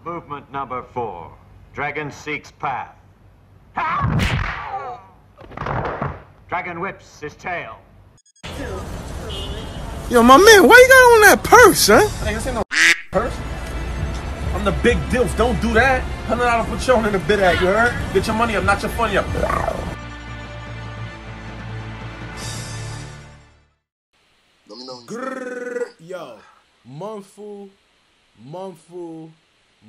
Movement number 4. Dragon seeks path. Dragon whips his tail. Yo, my man, why you got on that purse, huh? Hey, this ain't no purse. I'm the big dilf. Don't do that. $100 Patron in the bid at, you heard? Get your money up, not your funny up. Let me know. Yo, MUNFU,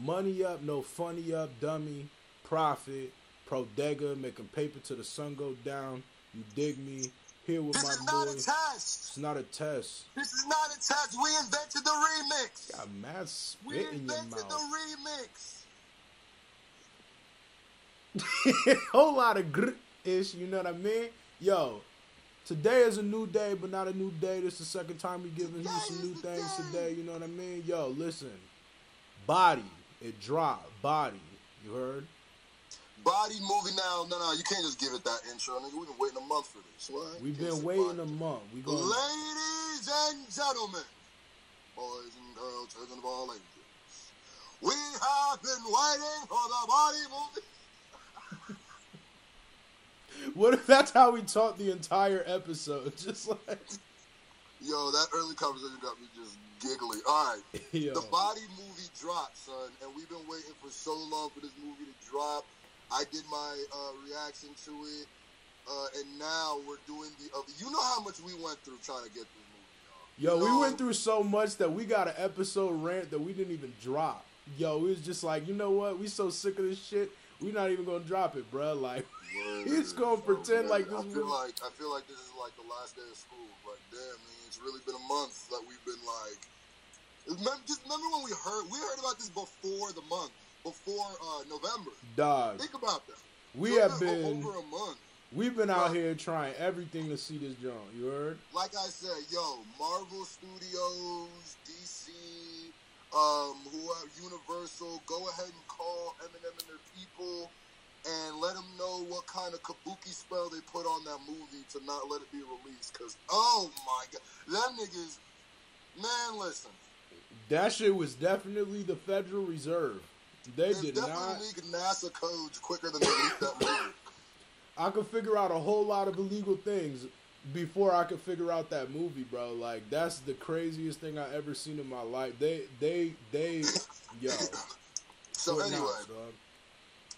money up, no funny up, dummy, profit, Prodega, making paper till the sun go down. You dig me? Here with my boy. This is not a test. It's not a test. This is not a test. We invented the remix. Got mad spit We in your invented mouth. the remix. Whole lot of gr-ish, you know what I mean? Yo, today is a new day, but not a new day. This is the second time we giving you some new things today, you know what I mean? Yo, listen. Body, it dropped. Body, you heard? Body movie now. No, you can't just give it that intro, nigga. We've been waiting a month for this. What? We've been waiting a month. Ladies and gentlemen, boys and girls, children of all ages, we have been waiting for the Body movie. What if that's how we taught the entire episode? Just like... Yo, that early conversation got me just giggly. All right. Yo. The Body movie dropped, son, and we've been waiting for so long for this movie to drop. I did my reaction to it, and now we're doing the other. You know how much we went through trying to get this movie, y'all. Yo, we went through so much that we got an episode rant that we didn't even drop. Yo, it was just like, you know what? We so sick of this shit, we not even gonna drop it, bro. Like, he's gonna pretend like this. I feel like this is like the last day of school, but damn, man, it's really been a month that we've been like. Just remember when we heard about this before the month. Before November. Dog. Think about that. We have been over a month. We've been out here trying everything to see this joint. You heard? Like I said, yo, Marvel Studios, DC, Universal, go ahead and call Eminem and their people and let them know what kind of kabuki spell they put on that movie to not let it be released. Cause oh my god, them niggas, man, listen. That shit was definitely the Federal Reserve. They did not leak NASA codes quicker than they leaked that movie. I could figure out a whole lot of illegal things before I could figure out that movie, bro. Like, that's the craziest thing I ever seen in my life. They, yo. So anyway,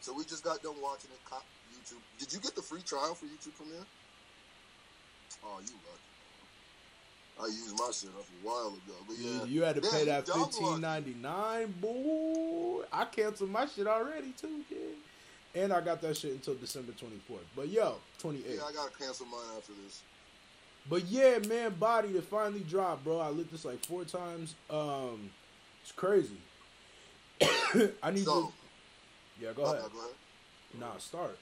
so we just got done watching it. YouTube. Did you get the free trial for YouTube Premiere? Oh, you lucky. I used my shit up a while ago, but yeah. You had to pay that $15.99, boy. I canceled my shit already too, dude. And I got that shit until December 24th. But yo, 28th. Yeah, I gotta cancel mine after this. But yeah, man, Body, it finally dropped, bro. I lit this like 4 times. It's crazy. I need to. Yeah, go ahead. Go ahead. Nah, start.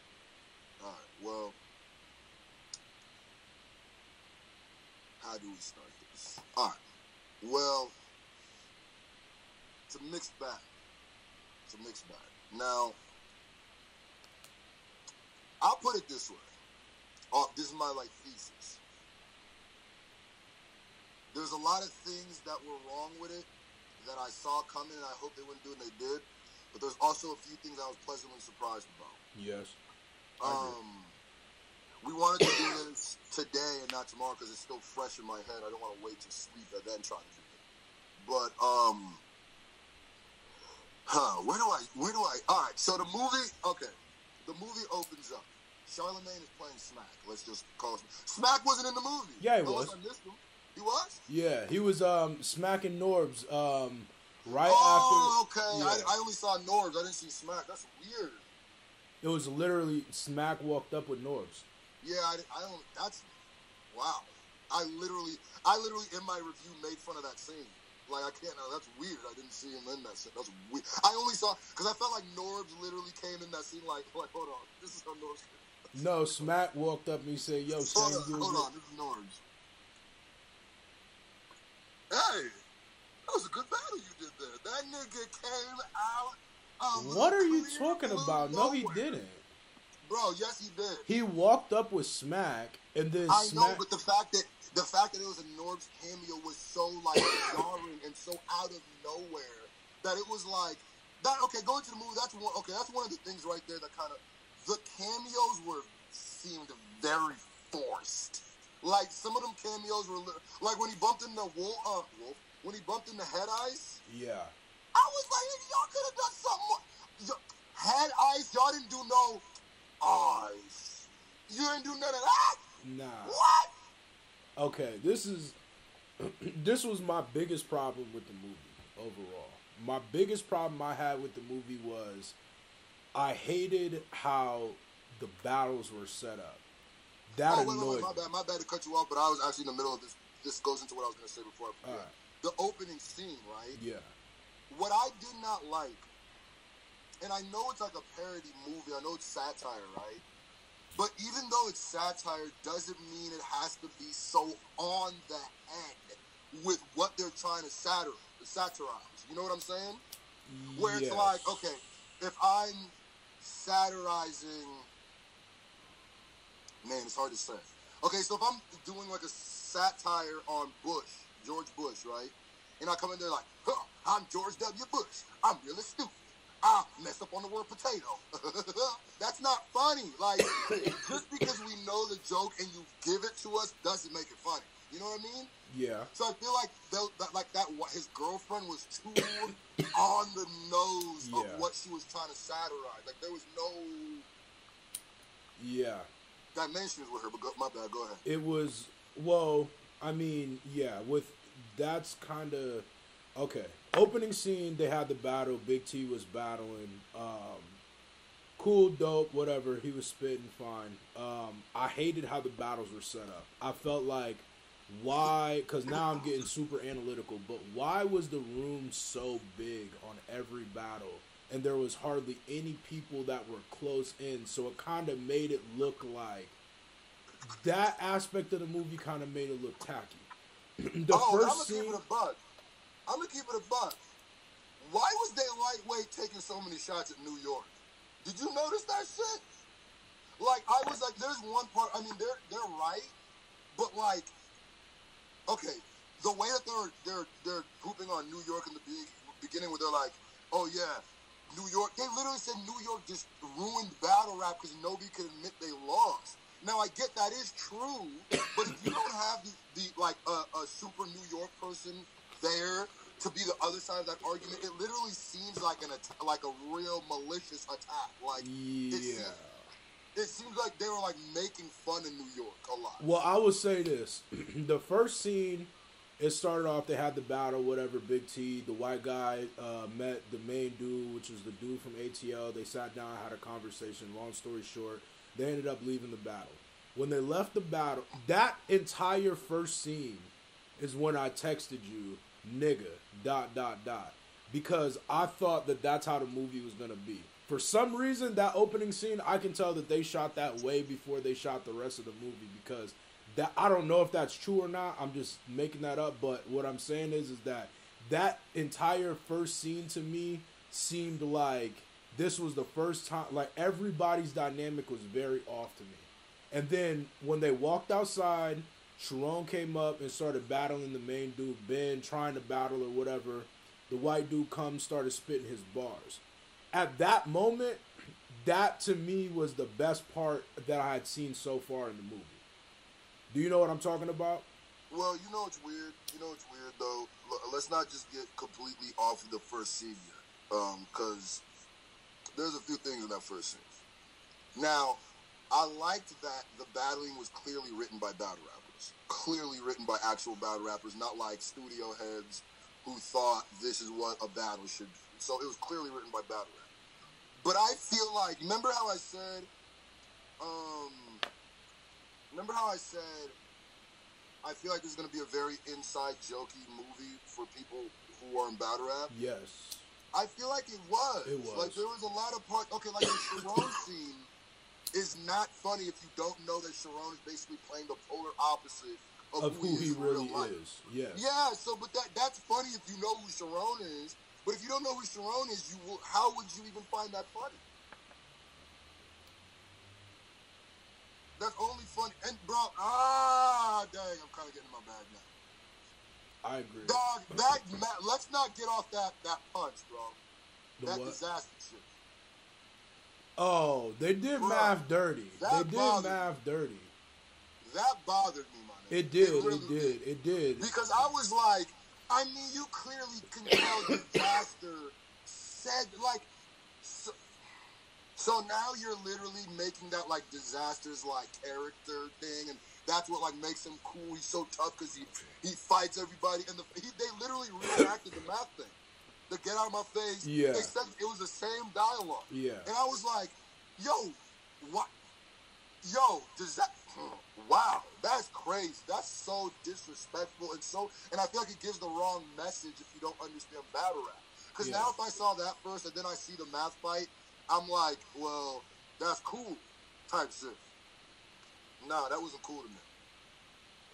All right. Well, how do we start this? All right. Well, it's a mixed bag. Now, I'll put it this way. This is my thesis. There's a lot of things that were wrong with it that I saw coming, and I hope they wouldn't do, and they did. But there's also a few things I was pleasantly surprised about. Yes. We wanted to do this today and not tomorrow because it's still fresh in my head. I don't want to wait to sleep and then try to do it. But where do I? All right. So the movie opens up. Charlemagne is playing Smack. Let's just call it Smack. Wasn't in the movie. Yeah, he was. I missed him. He was? Yeah, he was smacking Norbs right after. Oh, okay. Yeah. I only saw Norbs. I didn't see Smack. That's weird. It was literally Smack walked up with Norbs. Yeah, I don't. That's wow. I literally in my review made fun of that scene. Like I can't. That's weird. I didn't see him in that scene. That's weird. I only saw because I felt like Norbs literally came in that scene. Like hold on. This is how Norbs. No, Smack walked up and he said, "Yo, hold on. This is Norbs." Hey, that was a good battle you did there. That nigga came out. What are you talking about? No, he didn't. Bro, yes, he did. He walked up with Smack, and then I Smack. know, but the fact that it was a Norb's cameo was so like jarring and so out of nowhere that it was like that. Okay, going to the movie. That's one. Okay, that's one of the things right there that kind of the cameos seemed very forced. Like some of them cameos were like when he bumped into Wolf. When he bumped into Head Ice. Yeah. I was like, y'all could have done something more. Head Ice, y'all didn't do no ice. You didn't do none of that. Nah. What? Okay, this was my biggest problem with the movie overall. My biggest problem I had with the movie was I hated how the battles were set up. That annoyed me. My bad to cut you off, but I was actually in the middle of this. This goes into what I was going to say before I forget. The opening scene, right? Yeah. What I did not like, and I know it's like a parody movie, I know it's satire, right? But even though it's satire, doesn't mean it has to be so on the head with what they're trying to satirize. You know what I'm saying? Where it's like, okay, if I'm satirizing, man, it's hard to say. Okay, so if I'm doing like a satire on George Bush, right? And I come in there like, I'm George W. Bush. I'm really stupid. I messed up on the word potato. That's not funny. Like, just because we know the joke and you give it to us doesn't make it funny. You know what I mean? Yeah. So I feel like his girlfriend was too on the nose of what she was trying to satirize. Like, there was no dimensions with her. But my bad. Go ahead. It was, well, I mean, yeah, that's kind of, okay. Opening scene, they had the battle. Big T was battling. Cool, dope, whatever. He was spitting fine. I hated how the battles were set up. I felt like, why, because now I'm getting super analytical, but why was the room so big on every battle? And there was hardly any people that were close in, so it kind of made it look like, that aspect of the movie kind of made it look tacky. I'm gonna keep it a buck. Why was they lightweight taking so many shots at New York? Did you notice that shit? Like, I was like, there's one part. I mean, they're right, but like, okay, the way that they're pooping on New York in the beginning, where they're like, oh yeah, New York. They literally said New York just ruined battle rap because nobody could admit they lost. Now I get that is true, but if you don't have a super New York person there to be the other side of that argument, it literally seems like a real malicious attack. Like, it seems like they were like making fun of New York a lot. Well, I would say this: the first scene, it started off. They had the battle, whatever. Big T, the white guy, met the main dude, which was the dude from ATL. They sat down, had a conversation. Long story short, they ended up leaving the battle. When they left the battle, that entire first scene is when I texted you, nigga, ... because I thought that that's how the movie was going to be. For some reason, that opening scene, I can tell that they shot that way before they shot the rest of the movie, because that, I don't know if that's true or not. I'm just making that up. But what I'm saying is that entire first scene to me seemed like this was the first time, like everybody's dynamic was very off to me. And then when they walked outside, Sharon came up and started battling the main dude, Ben, trying to battle or whatever. The white dude comes, started spitting his bars. At that moment, that to me was the best part that I had seen so far in the movie. Do you know what I'm talking about? Well, you know it's weird. Though. Let's not just get completely off of the first scene yet, because there's a few things in that first scene. Now, I liked that the battling was clearly written by battle rappers. Clearly written by actual battle rappers, not like studio heads who thought this is what a battle should be. So it was clearly written by battle rappers. But I feel like, remember how I said, I feel like this is going to be a very inside jokey movie for people who are in battle rap? Yes. I feel like it was. It was. Like, there was a lot of parts, okay, like the Sharon scene is not funny if you don't know that Sharon is basically playing the polar opposite of who he really is. Yes. Yeah, so, but that's funny if you know who Sharon is. But if you don't know who Sharon is, how would you even find that funny? That's only funny. And bro, dang, I'm kind of getting in my bag now. I agree. Dog, let's not get off that punch, bro. That what? disaster shit. Oh, they did Math dirty. They did Math dirty. That bothered me, man. It did. It did. Because I was like, I mean, you clearly can tell disaster said like. So now you're literally making that like disaster's like character thing, and that's what like makes him cool. He's so tough because he fights everybody, and they literally reenacted the Math thing. The get out of my face. Yeah. Except it was the same dialogue. Yeah. And I was like, yo, what? Yo, does that? Wow, that's crazy. That's so disrespectful and I feel like it gives the wrong message if you don't understand battle rap. Because now if I saw that first and then I see the Math fight, I'm like, well, that's cool, type shit. Nah, that wasn't cool to me.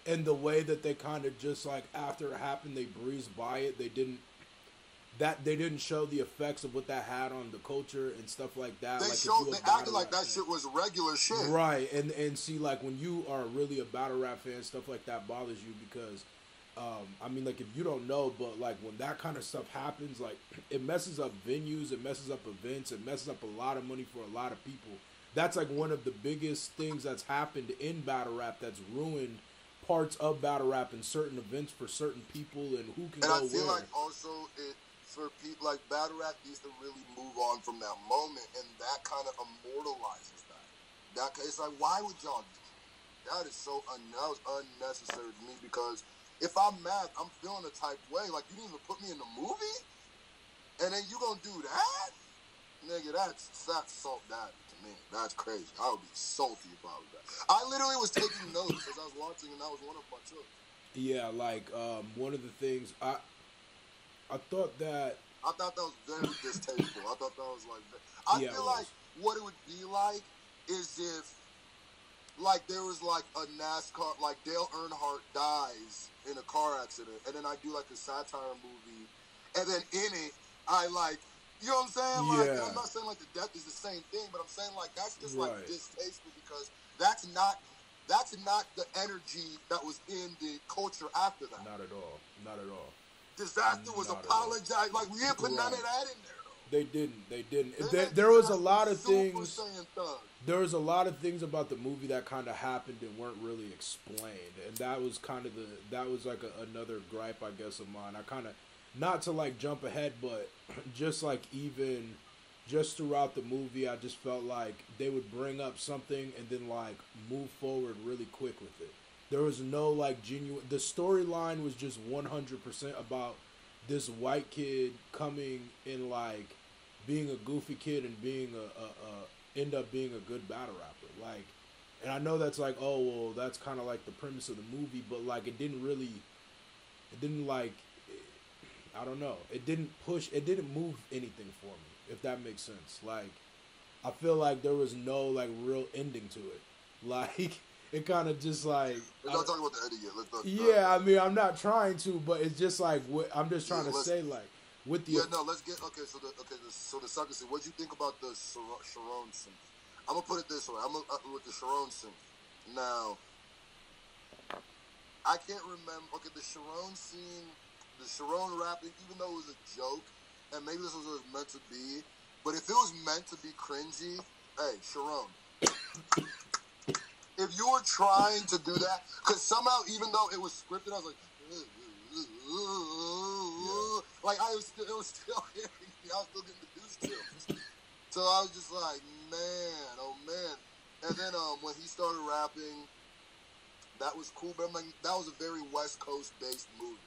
And the way that they kind of just like after it happened, they breezed by it. They didn't show the effects of what that had on the culture and stuff like that. They acted like that shit was regular shit. Right, and see, like when you are really a battle rap fan, stuff like that bothers you because, I mean, like if you don't know, but like when that kind of stuff happens, like it messes up venues, it messes up events, it messes up a lot of money for a lot of people. That's like one of the biggest things that's happened in battle rap that's ruined parts of battle rap and certain events for certain people and who can go where. And I feel like also for people like battle rap needs to really move on from that moment, and that kind of immortalizes that. It's like, why would y'all do that? That was unnecessary to me because if I'm mad, I'm feeling a type way. Like, you didn't even put me in the movie, and then you gonna do that? Nigga, that's salt that to me. That's crazy. I would be salty if I was that. I literally was taking notes as I was watching, and that was one of my choices. Yeah, like one of the things I thought that was very distasteful. I thought that was like, I feel like what it would be like is if, like, there was like a NASCAR, like Dale Earnhardt dies in a car accident, and then I do like a satire movie, and then in it, I like, you know what I'm saying? Like, I'm not saying like the death is the same thing, but I'm saying like that's just like distasteful because that's not the energy that was in the culture after that. Not at all. Not at all. Disaster was apologized. Like, we didn't put none of that in there, though. They didn't. There was a lot of things. There was a lot of things about the movie that kind of happened and weren't really explained, and that was kind of another gripe, I guess, of mine. I kind of, not to like jump ahead, but just like even just throughout the movie, I just felt like they would bring up something and then like move forward really quick with it. There was no like genuine. The storyline was just 100% about this white kid coming and like being a goofy kid and being end up being a good battle rapper. Like, and I know that's like, oh well, that's kind of like the premise of the movie, but like it didn't like, I don't know. It didn't move anything for me, if that makes sense. Like, I feel like there was no like real ending to it. Like. It kind of just like... We're not talking about the ending I yet. mean, I'm not trying to, but it's just like... I'm just trying to say, like, with the... Yeah, no, let's get... Okay, so the sucker scene. What'd you think about the Sharon scene? I'm going to put it this way. With the Sharon scene. Now, I can't remember... Okay, the Sharon scene, the Sharon rapping, even though it was a joke, and maybe this was what it was meant to be, but if it was meant to be cringy, hey, Sharon... If you were trying to do that, because somehow, even though it was scripted, I was like, like it was still hitting me. I was still getting the deuce chills. So I was just like, man, oh man. And then when he started rapping, that was cool. But I'm like, that was a very West Coast based movie,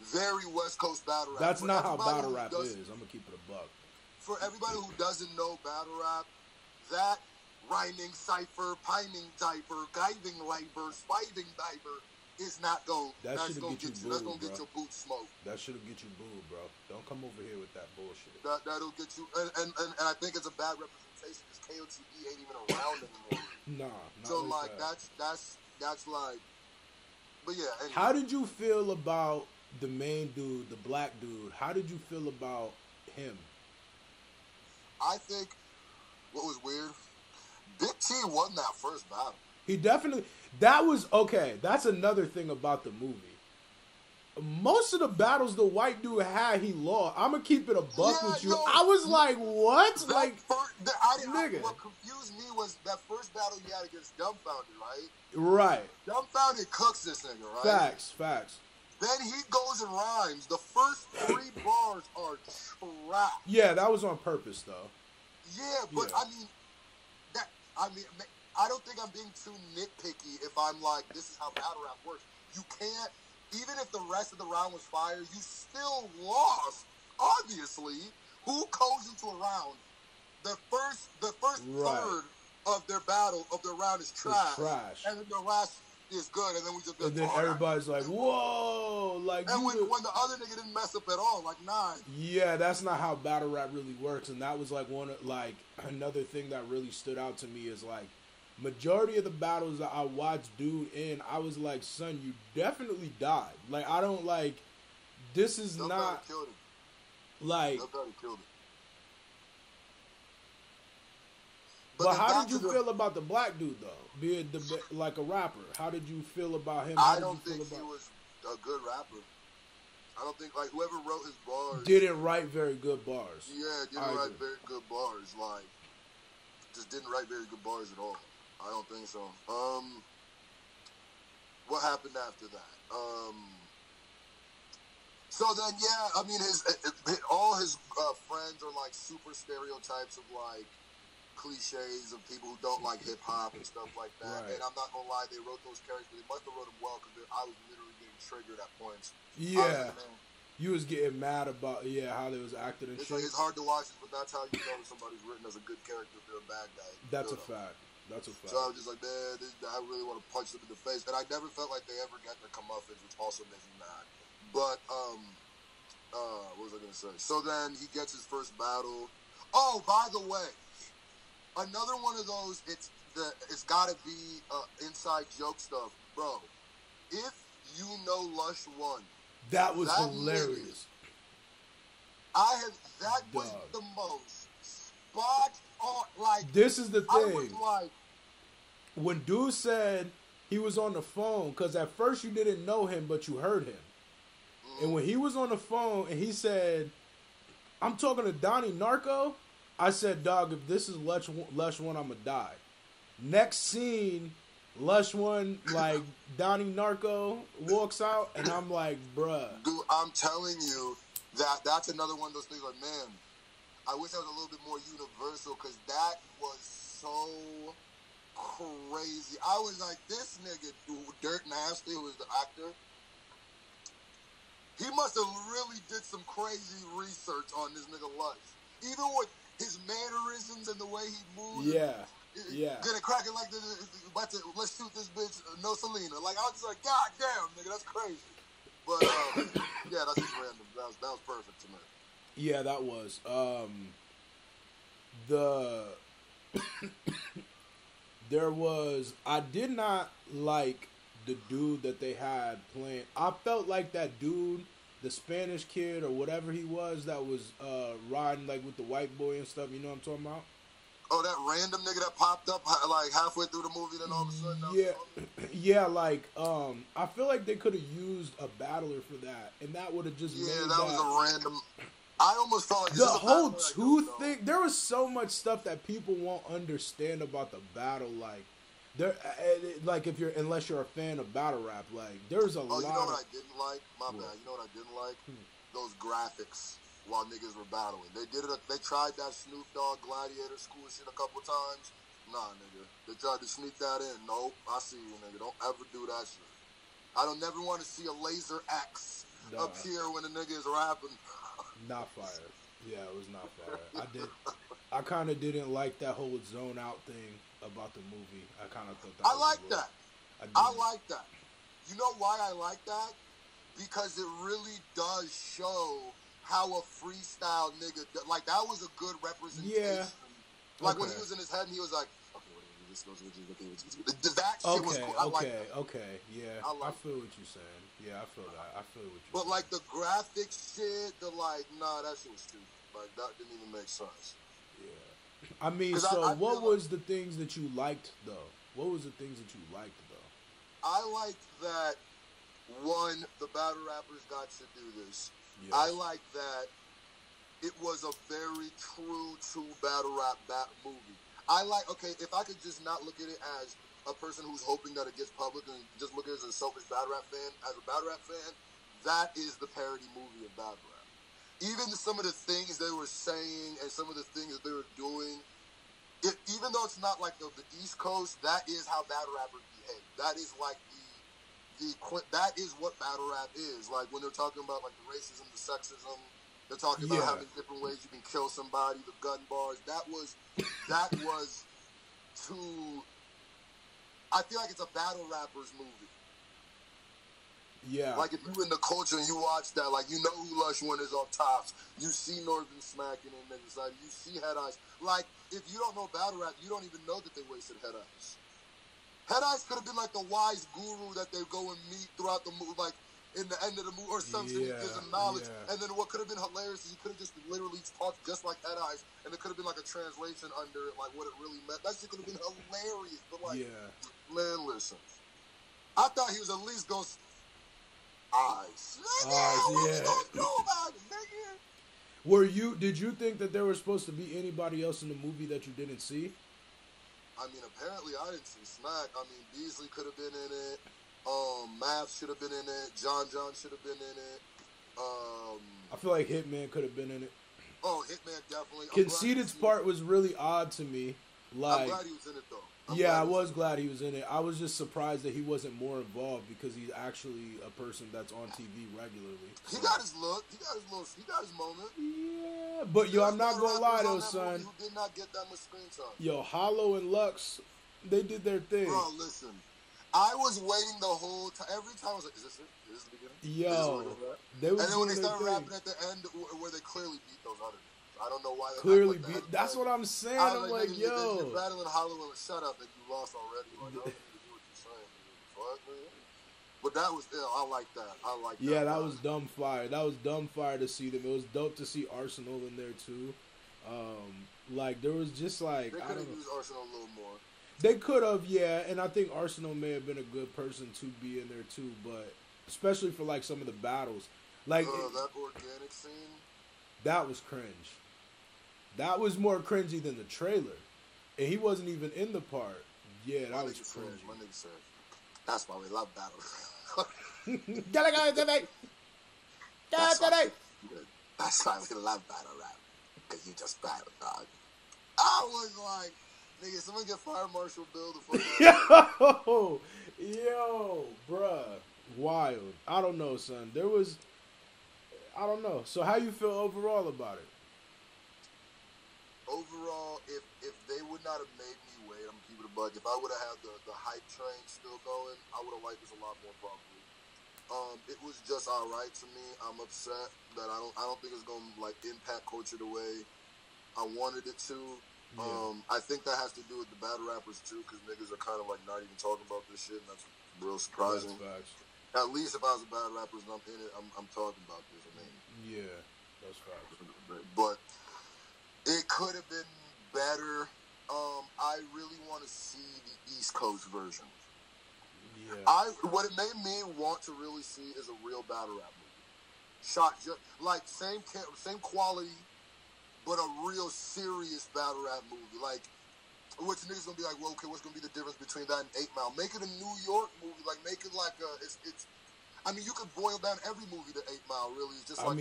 very West Coast battle rap. That's not how battle rap is. I'm gonna keep it a buck. For everybody who doesn't know battle rap, that. Rhyming cipher, pining diaper, guiding labor, spiving diaper is not going. That's gonna get you booed, That's gonna get your boots smoked. That should get you booed, bro. Don't come over here with that bullshit. That'll get you. And I think it's a bad representation because KOTB ain't even around anymore. Nah. So like that's like. But yeah. Anyway. How did you feel about the main dude, the black dude? How did you feel about him? I think what was weird. Big T won that first battle. He definitely. That was okay. That's another thing about the movie. Most of the battles the white dude had, he lost. I'm gonna keep it a buck with you. Yo, I was like, what? That Like, nigga. nigga. What confused me was that first battle he had against Dumbfounded, right? Right. Dumbfounded cooks this nigga, right? Facts. Then he goes and rhymes. The first 3 bars are trash. Yeah, that was on purpose, though. Yeah, but Yeah. I mean, I don't think I'm being too nitpicky if I'm like, this is how battle rap works. You can't, even if the rest of the round was fire, you still lost. Obviously, who goes into a round? The first Right. third of their battle of their round is trash, and then the last is good, and then we just And then everybody's like, whoa, like. And when the other nigga didn't mess up at all, like, nah. Yeah, that's not how battle rap really works, and that was like another thing that really stood out to me is like majority of the battles that I watched dude in, I was like, son, you definitely died. Like, I don't like. This is not killed him. like. Nobody killed him. But how did you feel about the black dude though? Being like a rapper, how did you feel about him? I don't think he was a good rapper. I don't think, like, whoever wrote his bars didn't write very good bars. Yeah, didn't write very good bars. Like, just didn't write very good bars at all. I don't think so. What happened after that? So then, yeah, I mean, all his friends are like super stereotypes of like cliches of people who don't like hip hop and stuff like that. Right. And I'm not gonna lie, they wrote those characters. They must have wrote them well because I was literally getting triggered at points. Yeah, you was getting mad about how they was acting and shit. Like, it's hard to watch it, but that's how you know if somebody's written as a good character if they're a bad guy. That's a fact. That's a fact. So I was just like, man, I really want to punch them in the face. And I never felt like they ever got their comeuppance, which also makes me mad. But, what was I going to say? So then he gets his first battle. Oh, by the way, another one of those, it's got to be inside joke stuff. Bro, if you know Lush 1. That was hilarious. That was the most spot on, like. This is the thing. I was like, when dude said he was on the phone, because at first you didn't know him, but you heard him. And when he was on the phone and he said, I'm talking to Donnie Narco, I said, dog, if this is Lush 1, I'm going to die. Next scene, Lush 1, like, Donnie Narco walks out, and I'm like, bruh. Dude, I'm telling you that's another one of those things like, man, I wish I was a little bit more universal because that was so crazy. I was like, this nigga, Dirt Nasty, who was the actor, he must have really did some crazy research on this nigga Lush. Even with his mannerisms and the way he moved. Yeah. Gonna crack it like this, let's shoot this bitch, no Selena. Like, I was just like, God damn, nigga, that's crazy. But, yeah, that's just random. That was perfect to me. Yeah, that was. There was, I did not like the dude that they had playing. I felt like that dude, the Spanish kid or whatever he was that was riding like with the white boy and stuff, you know what I'm talking about? Oh, that random nigga that popped up like halfway through the movie, then all of a sudden. Yeah, like I feel like they could have used a battler for that, and that would have just made that was a random. I almost felt like the whole tooth thing. There was so much stuff that people won't understand about the battle, like. Like unless you're a fan of battle rap, like there's a lot. You know what I didn't like? My bad. You know what I didn't like? Those graphics while niggas were battling. They did it. They tried that Snoop Dogg Gladiator school shit a couple times. Nah, nigga. They tried to sneak that in. Nope. I see you, nigga. Don't ever do that shit. I don't never want to see a laser X appear when a nigga is rapping. Not fire. Yeah, it was not fire. I kind of didn't like that whole zone out thing about the movie. I kind of thought that. I like that. I like that. You know why I like that? Because it really does show how a freestyle nigga, like, that was a good representation. Yeah. Like, when he was in his head and he was like, okay, what do we do? This goes with you. That shit was cool. I like that. Okay, yeah. I feel what you're saying. Yeah, I feel that. I feel what you're saying. But, like, the graphic shit, nah, that shit was stupid. Like, that didn't even make sense. Yeah. I mean, so what was the things that you liked, though? What was the things that you liked though? I like that, one, the battle rappers got to do this. Yes. I like that it was a very true to battle rap movie. I like, okay, if I could just not look at it as a person who's hoping that it gets public and just look at it as a selfish battle rap fan, as a battle rap fan, that is the parody movie of battle rap. Even some of the things they were saying and some of the things that they were doing, even though it's not like the East Coast, that is how battle rappers behave. That is like that is what battle rap is. Like when they're talking about like the racism, the sexism, they're talking about having different ways you can kill somebody, the gun bars. That was to. I feel like it's a battle rappers movie. Yeah. Like if you in the culture and you watch that, like you know who Lush One is off tops. You see Northern smacking in niggas side. You see Head Eyes. Like if you don't know battle rap, you don't even know that they wasted Head Eyes. Head Eyes could have been like the wise guru that they go and meet throughout the movie, like in the end of the movie or something. He gives them knowledge. And then what could have been hilarious is he could have just literally talked just like Head Eyes, and it could have been like a translation under it, like what it really meant. That shit could have been hilarious. But like, man, listen. I thought he was at least going to eyes. Did you think that there was supposed to be anybody else in the movie that you didn't see? I mean, apparently I didn't see Smack. I mean, Beasley could have been in it. Math should have been in it. John should have been in it. I feel like Hitman could have been in it. Oh, Hitman definitely. Conceited's part was really odd to me. Like, I'm glad he was in it though. I was glad he was in it. I was just surprised that he wasn't more involved because he's actually a person that's on TV regularly. So. He got his look. He got his moment. Yeah, but yo, I'm not gonna lie though, son. Who did not get that much screen time? Yo, Hollow and Lux, they did their thing. Bro, listen. I was waiting the whole time. Every time I was like, "Is this it? Is this the beginning?" Yo, and then when they started rapping at the end, where they clearly beat those other. I don't know why they clearly beat. That's what I'm saying. I'm like, yo, you're battling Hollow and shut up, and you lost already. Like, I don't need to do what you're saying. What, man? But that was ill. I like that. I like that. Yeah, that was dumb fire. That was dumb fire to see them. It was dope to see Arsenal in there too. Like there was just like they could have used Arsenal a little more. They could have, yeah, and I think Arsenal may have been a good person to be in there too, but especially for like some of the battles, like that organic scene, that was cringe. That was more cringy than the trailer, and he wasn't even in the part. Yeah, that was cringe. My nigga said, "That's why we love battle." That's why we love battle rap, because you just battle, dog. I was like, nigga, someone get Fire Marshal Bill the fuck Yo, bruh. Wild. I don't know, son. I don't know. So how you feel overall about it? Overall, if they would not have made me wait, I'm gonna keep it a buck. If I would have had the hype train still going, I would have liked this a lot more probably. It was just alright to me. I'm upset that I don't think it's gonna like impact culture the way I wanted it to. Yeah. I think that has to do with the battle rappers too, because niggas are kind of like not even talking about this shit, and that's real surprising. That's facts. At least if I was a battle rapper and I'm in it, I'm talking about this. I mean, yeah, that's facts. But it could have been better. I really want to see the East Coast version. Yeah. What it made me want to really see is a real battle rap movie. Shot just like same quality, but a real serious battle rap movie. Like, which niggas gonna be like, well, okay, what's gonna be the difference between that and 8 Mile? Make it a New York movie. Like, make it like it's. I mean, you could boil down every movie to 8 Mile. Really, it's just like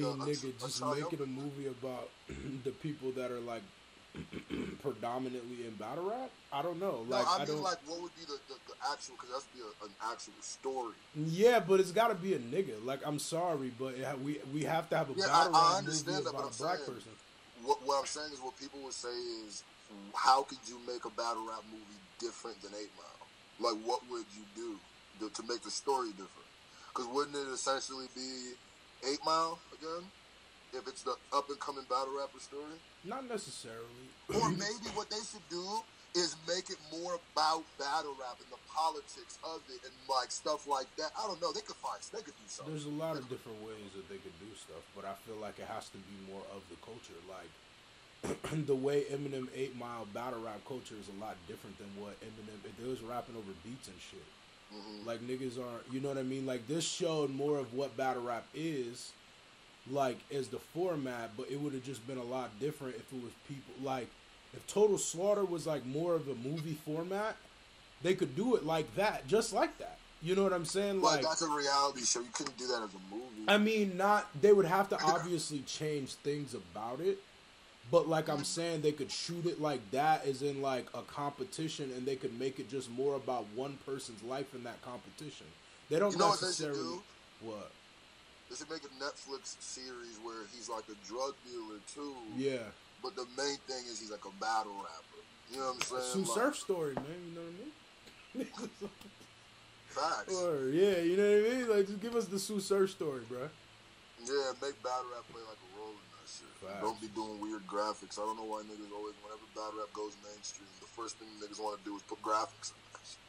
just make it a movie about the people that are like predominantly in battle rap. I don't know. Like, no, I mean, like, what would be the actual? Because that's be an actual story. Yeah, but it's got to be a nigga. Like, I'm sorry, but we have to have a battle rap movie about a black person. What I'm saying is, what people would say is, how could you make a battle rap movie different than 8 Mile? Like, what would you do to make the story different? Because wouldn't it essentially be 8 Mile again? If it's the up-and-coming battle rapper story? Not necessarily. Or maybe what they should do is make it more about battle rap and the politics of it and, like, stuff like that. I don't know. They could do something. There's a lot of different ways that they could do stuff, but I feel like it has to be more of the culture. Like, the way Eminem 8 Mile battle rap culture is a lot different than what Eminem. They was rapping over beats and shit. Like niggas aren't, you know what I mean? Like this showed more of what battle rap is, like as the format, but it would have just been a lot different if it was people like if Total Slaughter was like more of a movie format, they could do it like that, just like that. You know what I'm saying? Like that's a reality show. You couldn't do that as a movie. I mean, not they would have to obviously change things about it. But like I'm saying, they could shoot it like that, as in like a competition, and they could make it just more about one person's life in that competition. They don't necessarily. What? They should make a Netflix series where he's like a drug dealer too. Yeah. But the main thing is he's like a battle rapper. You know what I'm saying? Sue Surf story, man. You know what I mean? Facts. Or, yeah, you know what I mean? Like, just give us the Sue Surf story, bro. Yeah, make battle rap play like a role in that shit. Facts. Don't be doing weird graphics. I don't know why niggas always, whenever battle rap goes mainstream, the first thing niggas want to do is put graphics in that shit.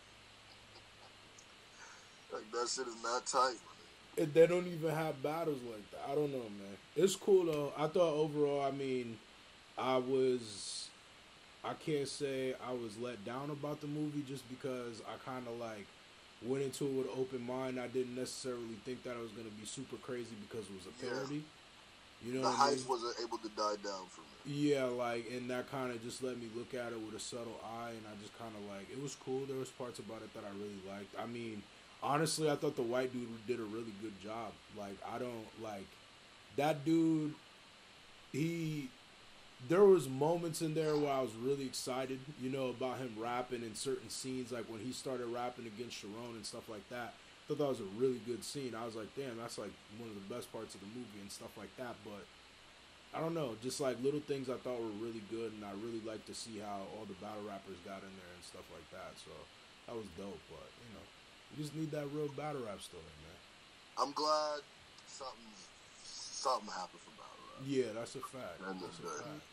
Like, that shit is not tight, man. And they don't even have battles like that. I don't know, man. It's cool, though. I thought overall, I mean, I can't say I was let down about the movie just because I kind of like went into it with an open mind. I didn't necessarily think that it was going to be super crazy because it was a parody. You know the what I hype mean? wasn't able to die down for me. Yeah, like, and that kind of just let me look at it with a subtle eye, and I just kind of like, it was cool. There was parts about it that I really liked. I mean, honestly, I thought the white dude did a really good job. Like, I don't, like, that dude, there was moments in there where I was really excited, you know, about him rapping in certain scenes, like when he started rapping against Sharon and stuff like that. I thought that was a really good scene. I was like, damn, that's like one of the best parts of the movie and stuff like that. But I don't know, just like little things I thought were really good, and I really liked to see how all the battle rappers got in there and stuff like that. So that was dope. But you know, you just need that real battle rap story, man. I'm glad something happened for battle rap. Yeah, that's a fact. That's a fact.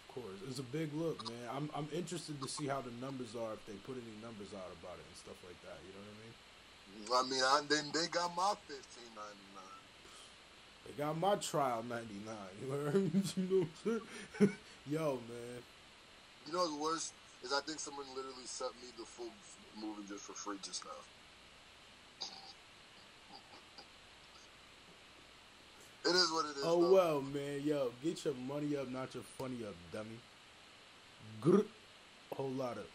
Of course, it's a big look, man. I'm interested to see how the numbers are, if they put any numbers out about it and stuff like that. You know what I mean? They got my $15.99. They got my trial 99. You know what I'm saying? Yo, man. You know what's worse is I think someone literally sent me the full movie just for free just now. It is what it is. Oh, though. well, man. Yo, get your money up, not your funny up, dummy. Grr. Whole lot of